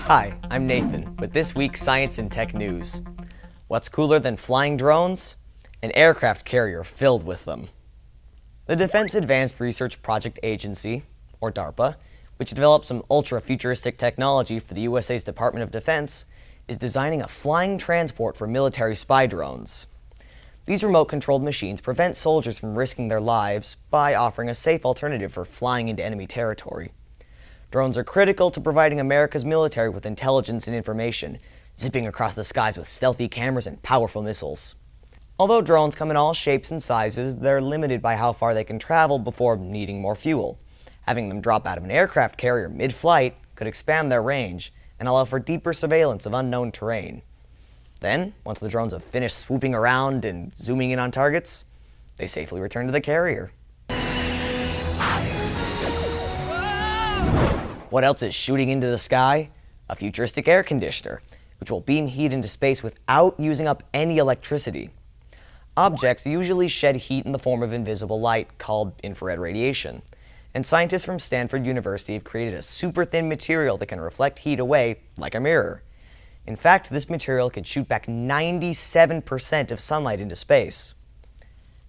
Hi, I'm Nathan with this week's Science and Tech News. What's cooler than flying drones? An aircraft carrier filled with them. The Defense Advanced Research Project Agency, or DARPA, which developed some ultra-futuristic technology for the USA's Department of Defense, is designing a flying transport for military spy drones. These remote-controlled machines prevent soldiers from risking their lives by offering a safe alternative for flying into enemy territory. Drones are critical to providing America's military with intelligence and information, zipping across the skies with stealthy cameras and powerful missiles. Although drones come in all shapes and sizes, they're limited by how far they can travel before needing more fuel. Having them drop out of an aircraft carrier mid-flight could expand their range and allow for deeper surveillance of unknown terrain. Then, once the drones have finished swooping around and zooming in on targets, they safely return to the carrier. What else is shooting into the sky? A futuristic air conditioner, which will beam heat into space without using up any electricity. Objects usually shed heat in the form of invisible light called infrared radiation, and scientists from Stanford University have created a super-thin material that can reflect heat away like a mirror. In fact, this material can shoot back 97% of sunlight into space.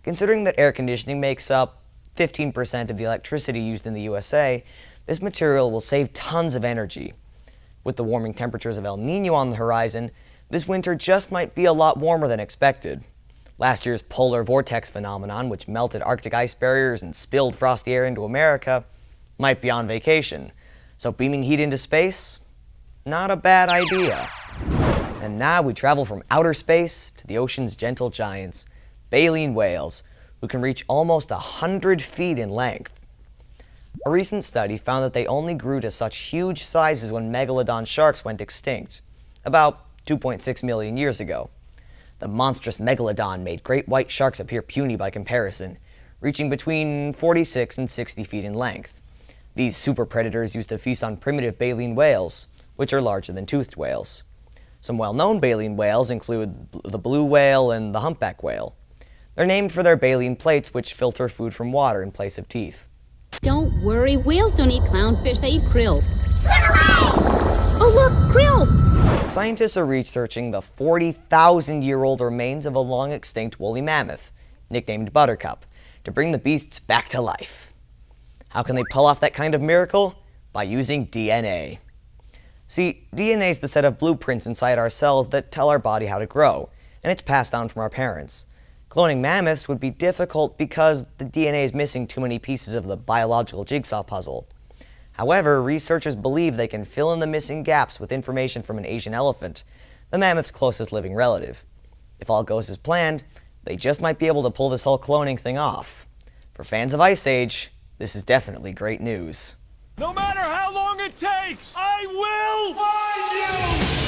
Considering that air conditioning makes up 15% of the electricity used in the USA, this material will save tons of energy. With the warming temperatures of El Niño on the horizon, this winter just might be a lot warmer than expected. Last year's polar vortex phenomenon, which melted Arctic ice barriers and spilled frosty air into America, might be on vacation. So beaming heat into space? Not a bad idea. And now we travel from outer space to the ocean's gentle giants, baleen whales, who can reach almost 100 feet in length. A recent study found that they only grew to such huge sizes when megalodon sharks went extinct, about 2.6 million years ago. The monstrous megalodon made great white sharks appear puny by comparison, reaching between 46 and 60 feet in length. These super predators used to feast on primitive baleen whales, which are larger than toothed whales. Some well-known baleen whales include the blue whale and the humpback whale. They're named for their baleen plates, which filter food from water in place of teeth. Don't worry, whales don't eat clownfish, they eat krill. Swim away! Oh look, krill! Scientists are researching the 40,000-year-old remains of a long-extinct woolly mammoth, nicknamed Buttercup, to bring the beasts back to life. How can they pull off that kind of miracle? By using DNA. See, DNA is the set of blueprints inside our cells that tell our body how to grow, and it's passed down from our parents. Cloning mammoths would be difficult because the DNA is missing too many pieces of the biological jigsaw puzzle. However, researchers believe they can fill in the missing gaps with information from an Asian elephant, the mammoth's closest living relative. If all goes as planned, they just might be able to pull this whole cloning thing off. For fans of Ice Age, this is definitely great news. No matter how long it takes, I will find you!